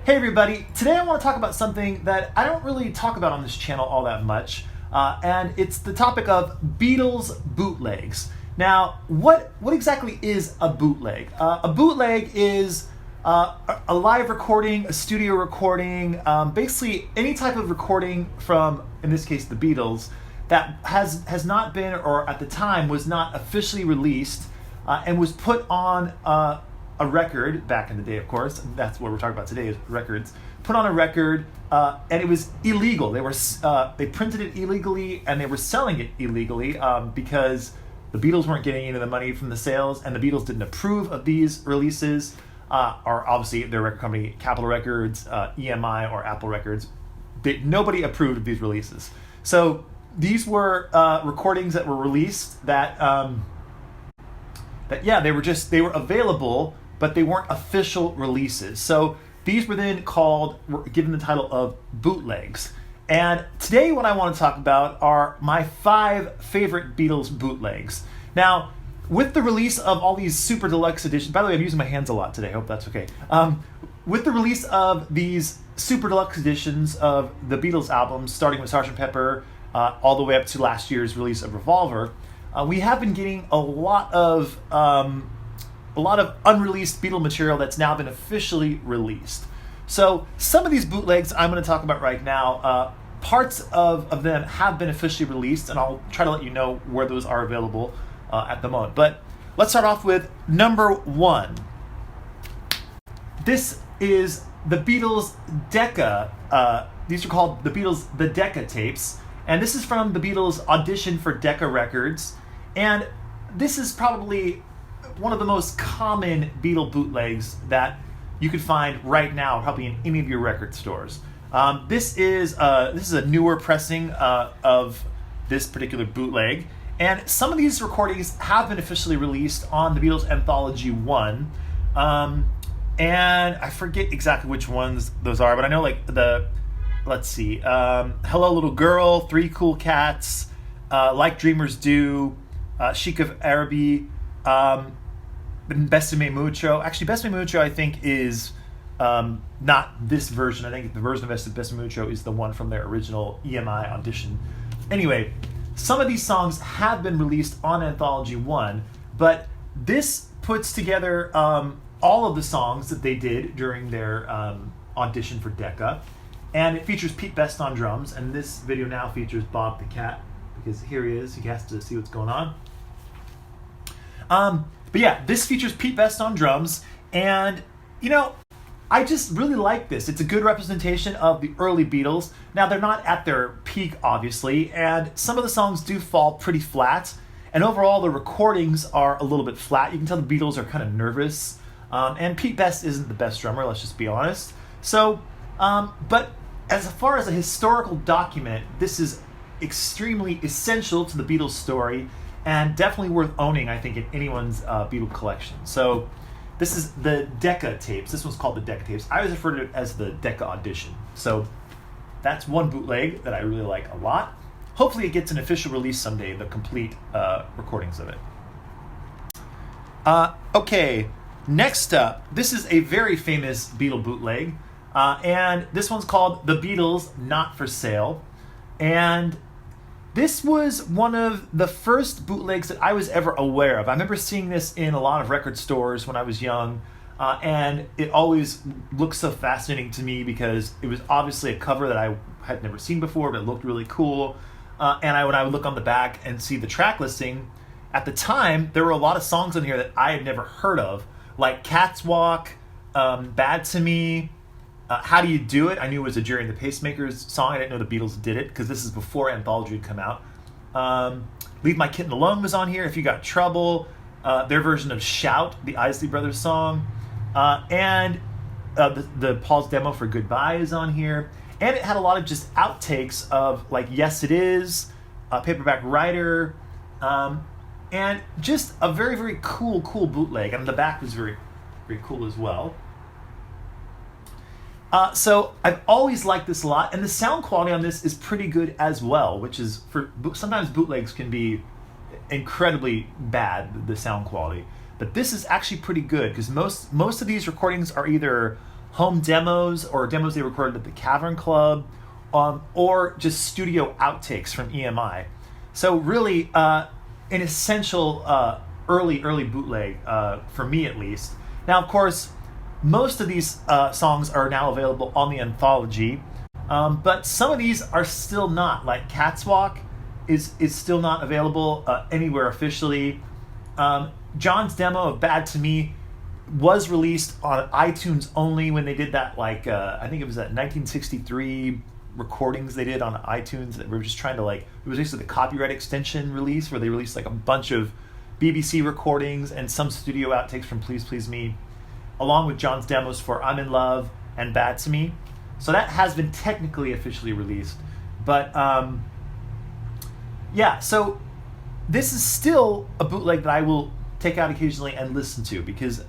Hey everybody, today I want to talk about something that I don't really talk about on this channel all that much, and it's the topic of Beatles bootlegs. Now, what exactly is a bootleg? A bootleg is a live recording, a studio recording, basically any type of recording from, in this case, the Beatles, that has not been, or at the time was not officially released, and was put on a record back in the day, of course. That's what we're talking about today, is records. Put on a record, and it was illegal. They printed it illegally, and they were selling it illegally because the Beatles weren't getting any of the money from the sales, and the Beatles didn't approve of these releases. Or obviously their record company, Capitol Records, EMI, or Apple Records, nobody approved of these releases. So these were recordings that were released that they were available, but they weren't official releases. So these were then given the title of bootlegs. And today what I want to talk about are my 5 favorite Beatles bootlegs. Now, with the release of all these super deluxe editions, by the way, I'm using my hands a lot today, I hope that's okay. With the release of these super deluxe editions of the Beatles albums, starting with Sgt. Pepper, all the way up to last year's release of Revolver, we have been getting a lot of unreleased Beatle material that's now been officially released. So some of these bootlegs I'm going to talk about right now, parts of them have been officially released, and I'll try to let you know where those are available at the moment. But let's start off with number 1. This is the Beatles Decca. These are called the Decca tapes. And this is from the Beatles' audition for Decca Records. And this is probably one of the most common Beatle bootlegs that you could find right now, probably in any of your record stores. This is a newer pressing of this particular bootleg. And some of these recordings have been officially released on the Beatles Anthology 1. And I forget exactly which ones those are, but I know let's see, Hello Little Girl, 3 Cool Cats, Like Dreamers Do, Chic of Araby, Best Me Mucho. Actually, Best Me Mucho, I think, is not this version. I think the version of Best Me Mucho is the one from their original EMI audition. Anyway, some of these songs have been released on Anthology 1, but this puts together all of the songs that they did during their audition for Decca. And it features Pete Best on drums, and this video now features Bob the Cat, because here he is, he has to see what's going on. But yeah, this features Pete Best on drums, and I just really like this. It's a good representation of the early Beatles. Now, they're not at their peak, obviously, and some of the songs do fall pretty flat, and overall the recordings are a little bit flat. You can tell the Beatles are kind of nervous, and Pete Best isn't the best drummer, let's just be honest. So, but as far as a historical document, this is extremely essential to the Beatles story, and definitely worth owning, I think, in anyone's Beatle collection. So this is the Decca tapes. This one's called the Decca tapes. I always refer to it as the Decca audition. So that's one bootleg that I really like a lot. Hopefully it gets an official release someday, the complete recordings of it. Okay, next up, this is a very famous Beatle bootleg. And this one's called The Beatles Not For Sale. And this was one of the first bootlegs that I was ever aware of. I remember seeing this in a lot of record stores when I was young, and it always looked so fascinating to me because it was obviously a cover that I had never seen before, but it looked really cool. And when I would look on the back and see the track listing, at the time, there were a lot of songs on here that I had never heard of, like Cats Walk, Bad to Me, How Do You Do It? I knew it was a Jerry and the Pacemakers song. I didn't know the Beatles did it because this is before Anthology had come out. Leave My Kitten Alone was on here. If You Got Trouble, their version of Shout, the Isley Brothers song, and the Paul's demo for Goodbye is on here. And it had a lot of just outtakes of like Yes It Is, Paperback Writer, and just a very, very cool bootleg. And the back was very, very cool as well. So I've always liked this a lot, and the sound quality on this is pretty good as well, which is, sometimes bootlegs can be incredibly bad, the sound quality. But this is actually pretty good, because most of these recordings are either home demos or demos they recorded at the Cavern Club, or just studio outtakes from EMI. So really, an essential early bootleg for me at least. Now, of course, most of these songs are now available on the anthology, but some of these are still not. Like Cat's Walk is still not available anywhere officially. John's demo of Bad to Me was released on iTunes only when they did that, like I think it was that 1963 recordings they did on iTunes that were just trying to, like, it was basically the copyright extension release where they released like a bunch of BBC recordings and some studio outtakes from Please Please Me, along with John's demos for I'm in Love and Bad to Me. So that has been technically officially released. But yeah, so this is still a bootleg that I will take out occasionally and listen to because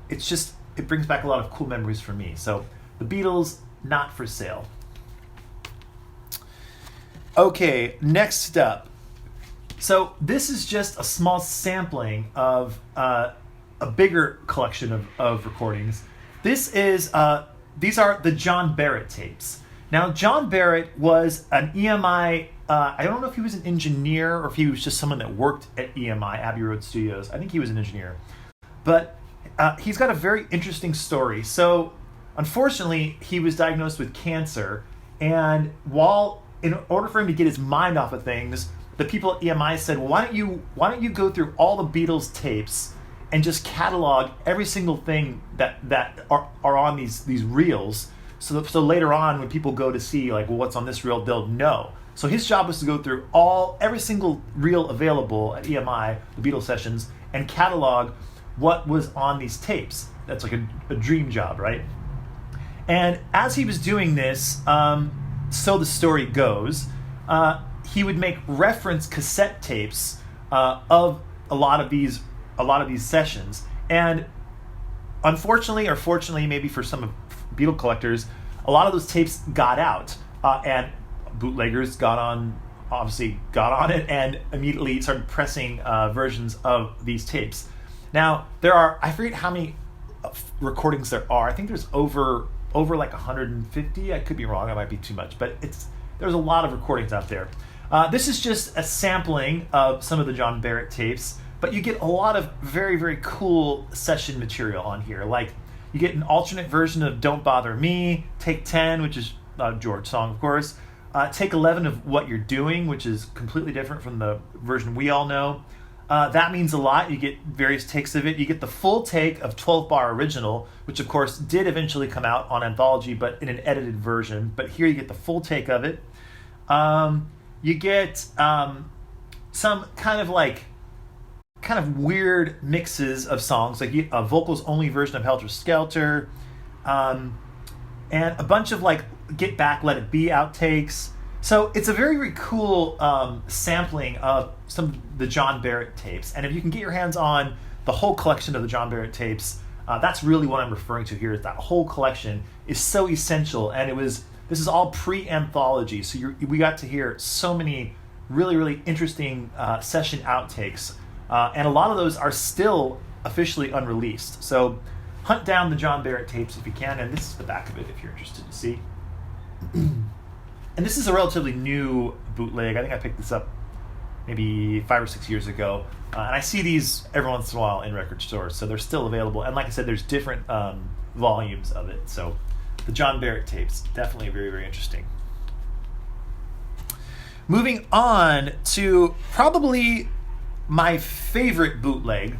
it brings back a lot of cool memories for me. So the Beatles, Not for Sale. Okay, next up. So this is just a small sampling of a bigger collection of recordings. These are the John Barrett tapes. Now, John Barrett was an EMI, I don't know if he was an engineer or if he was just someone that worked at EMI, Abbey Road Studios. I think he was an engineer. But he's got a very interesting story. So, unfortunately, he was diagnosed with cancer, and in order for him to get his mind off of things, the people at EMI said, well, why don't you go through all the Beatles tapes and just catalog every single thing that are on these reels, so later on when people go to see, like, well, what's on this reel, they'll know. So his job was to go through every single reel available at EMI, the Beatles sessions, and catalog what was on these tapes. That's like a dream job, right? And as he was doing this, so the story goes, he would make reference cassette tapes of a lot of these sessions. And unfortunately, or fortunately, maybe for some Beatle collectors, a lot of those tapes got out, and bootleggers got on it and immediately started pressing versions of these tapes. Now, I forget how many recordings there are. I think there's over like 150. I could be wrong. That might be too much, but there's a lot of recordings out there. This is just a sampling of some of the John Barrett tapes, but you get a lot of very, very cool session material on here. Like, you get an alternate version of Don't Bother Me, Take 10, which is a George song, of course, Take 11 of What You're Doing, which is completely different from the version we all know. That Means a Lot. You get various takes of it. You get the full take of 12 Bar Original, which of course did eventually come out on anthology, but in an edited version. But here you get the full take of it. You get some kind of weird mixes of songs, like a vocals only version of Helter Skelter, and a bunch of like Get Back, Let It Be outtakes. So it's a very, very cool sampling of some of the John Barrett tapes. And if you can get your hands on the whole collection of the John Barrett tapes, that's really what I'm referring to here. Is that whole collection is so essential. And this is all pre-anthology. So we got to hear so many really, really interesting session outtakes. And a lot of those are still officially unreleased. So hunt down the John Barrett tapes if you can. And this is the back of it if you're interested to see. And this is a relatively new bootleg. I think I picked this up maybe 5 or 6 years ago. And I see these every once in a while in record stores. So they're still available. And like I said, there's different volumes of it. So the John Barrett tapes, definitely very, very interesting. Moving on to probably my favorite bootleg.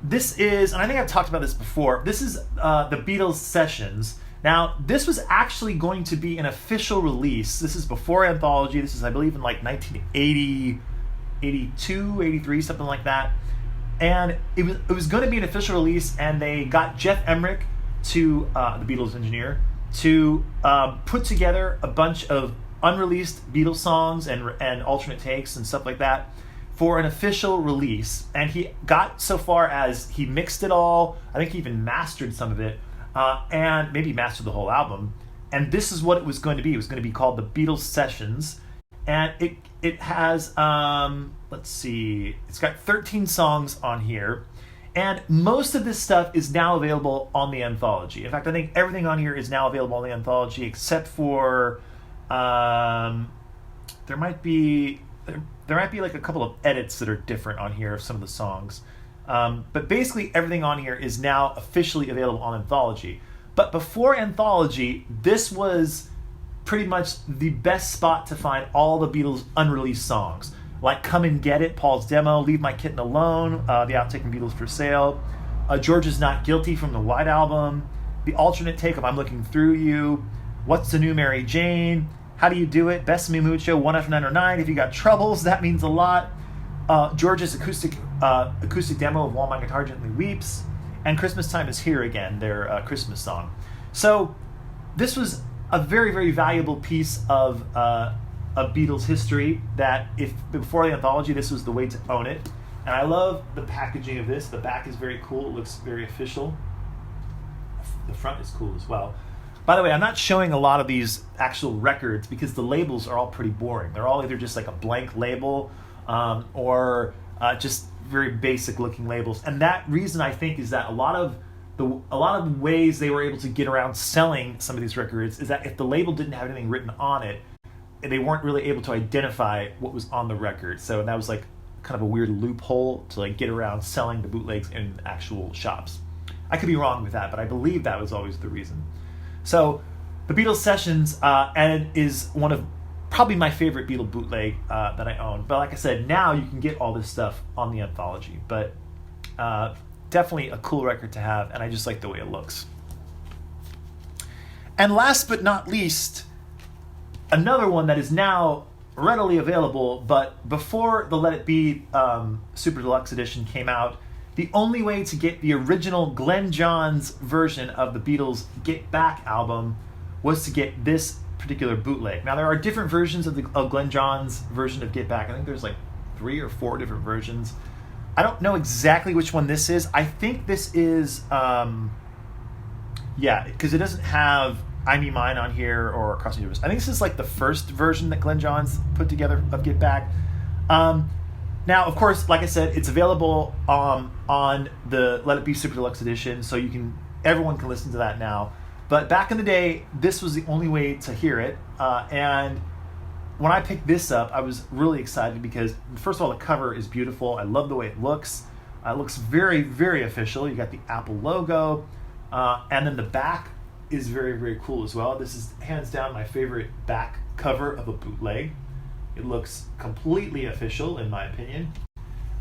This is, and I think I've talked about this before, this is the Beatles Sessions. Now, this was actually going to be an official release. This is before anthology. This is, I believe, in like 1980, 82, 83, something like that. And it was going to be an official release, and they got Jeff Emmerich, the Beatles engineer, to put together a bunch of unreleased Beatles songs and alternate takes and stuff like that for an official release. And he got so far as he mixed it all. I think he even mastered some of it. And maybe mastered the whole album. And this is what it was going to be. It was going to be called the Beatles Sessions. And it has, let's see, it's got 13 songs on here. And most of this stuff is now available on the anthology. In fact, I think everything on here is now available on the anthology except for there might be like a couple of edits that are different on here of some of the songs. But basically everything on here is now officially available on Anthology. But before Anthology, this was pretty much the best spot to find all the Beatles unreleased songs. Like Come and Get It, Paul's demo, Leave My Kitten Alone, the outtake from Beatles for Sale, George Is Not Guilty from the White Album, the alternate take of I'm Looking Through You, What's the New Mary Jane, How Do You Do It, Best Me Mucho, 1F909, If You Got Troubles, That Means a Lot, George's acoustic demo of While My Guitar Gently Weeps, and Christmas Time Is Here Again, their Christmas song. So this was a very, very valuable piece of Beatles history that if before the anthology, this was the way to own it. And I love the packaging of this. The back is very cool. It looks very official. The front is cool as well. By the way, I'm not showing a lot of these actual records because the labels are all pretty boring. They're all either just like a blank label or just very basic looking labels. And that reason I think is that a lot of the ways they were able to get around selling some of these records is that if the label didn't have anything written on it, they weren't really able to identify what was on the record. So that was like kind of a weird loophole to like get around selling the bootlegs in actual shops. I could be wrong with that, but I believe that was always the reason. So the Beatles Sessions and is one of probably my favorite Beatle bootleg that I own. But like I said, now you can get all this stuff on the anthology. But definitely a cool record to have, and I just like the way it looks. And last but not least, another one that is now readily available, but before the Let It Be Super Deluxe Edition came out, the only way to get the original Glenn Johns version of the Beatles' Get Back album was to get this particular bootleg. Now, there are different versions of Glenn Johns' version of Get Back. I think there's like 3 or 4 different versions. I don't know exactly which one this is. I think this is, because it doesn't have I Me Mine on here or Cross the Universe. I think this is like the first version that Glenn Johns put together of Get Back. Now, of course, like I said, it's available on the Let It Be Super Deluxe Edition, so everyone can listen to that now. But back in the day, this was the only way to hear it. And when I picked this up, I was really excited because, first of all, the cover is beautiful. I love the way it looks. It looks very, very official. You got the Apple logo. And then the back is very, very cool as well. This is hands down my favorite back cover of a bootleg. It looks completely official, in my opinion.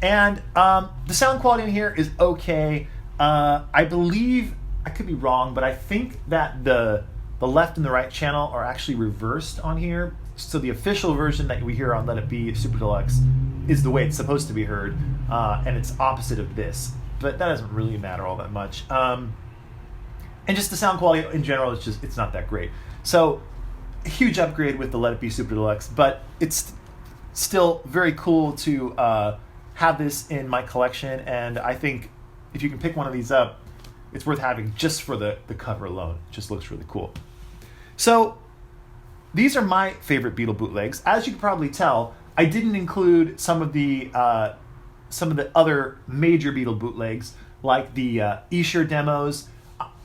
And the sound quality in here is okay. I believe, I could be wrong, but I think that the left and the right channel are actually reversed on here. So the official version that we hear on Let It Be Super Deluxe is the way it's supposed to be heard, and it's opposite of this. But that doesn't really matter all that much. And just the sound quality in general, it's not that great. So a huge upgrade with the Let It Be Super Deluxe, but it's still very cool to have this in my collection, and I think if you can pick one of these up, it's worth having just for the cover alone. It just looks really cool. So these are my favorite Beatle bootlegs. As you can probably tell, I didn't include some of the other major Beatle bootlegs, like the Esher demos.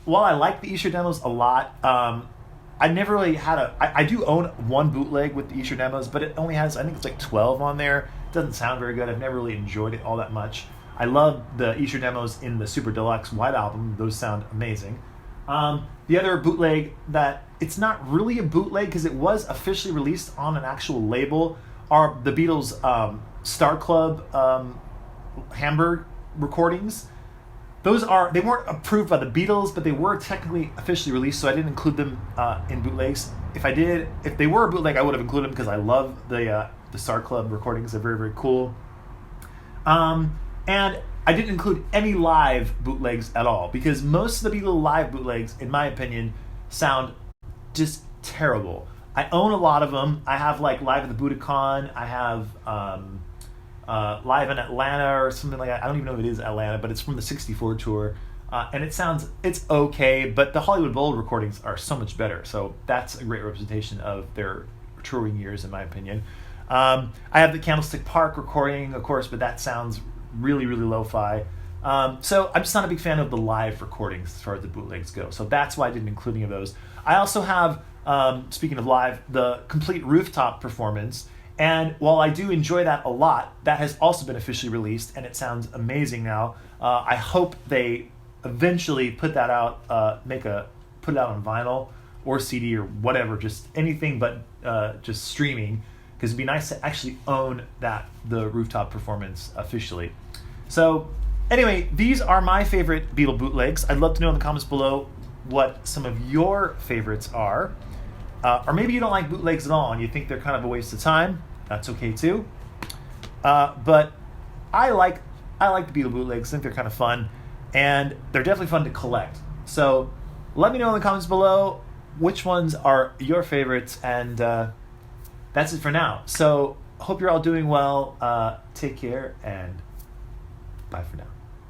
While I like the Esher demos a lot, I never really had I do own one bootleg with the Esher demos, but it only has, I think it's like 12 on there. It doesn't sound very good. I've never really enjoyed it all that much. I love the Esher demos in the Super Deluxe White Album. Those sound amazing. The other bootleg that, it's not really a bootleg because it was officially released on an actual label, are the Beatles Star Club Hamburg recordings. They weren't approved by the Beatles, but they were technically officially released, so I didn't include them in bootlegs. If they were a bootleg, I would have included them because I love the Star Club recordings. They're very, very cool. And I didn't include any live bootlegs at all because most of the Beatles live bootlegs, in my opinion, sound just terrible. I own a lot of them. I have like Live at the Budokan. I have Live in Atlanta or something like that. I don't even know if it is Atlanta, but it's from the 64 tour. And it's okay, but the Hollywood Bowl recordings are so much better. So that's a great representation of their touring years, in my opinion. I have the Candlestick Park recording, of course, but that sounds really, really lo-fi. So I'm just not a big fan of the live recordings as far as the bootlegs go. So that's why I didn't include any of those. I also have, speaking of live, the complete rooftop performance. And while I do enjoy that a lot, that has also been officially released, and it sounds amazing now. I hope they eventually put that out, put it out on vinyl or CD or whatever, just anything but just streaming, because it'd be nice to actually own the rooftop performance officially. So anyway, these are my favorite Beatle bootlegs. I'd love to know in the comments below what some of your favorites are. Or maybe you don't like bootlegs at all and you think they're kind of a waste of time. That's okay too. But I like the Beatle bootlegs. I think they're kind of fun, and they're definitely fun to collect. So let me know in the comments below which ones are your favorites, and that's it for now. So hope you're all doing well. Take care, and bye for now.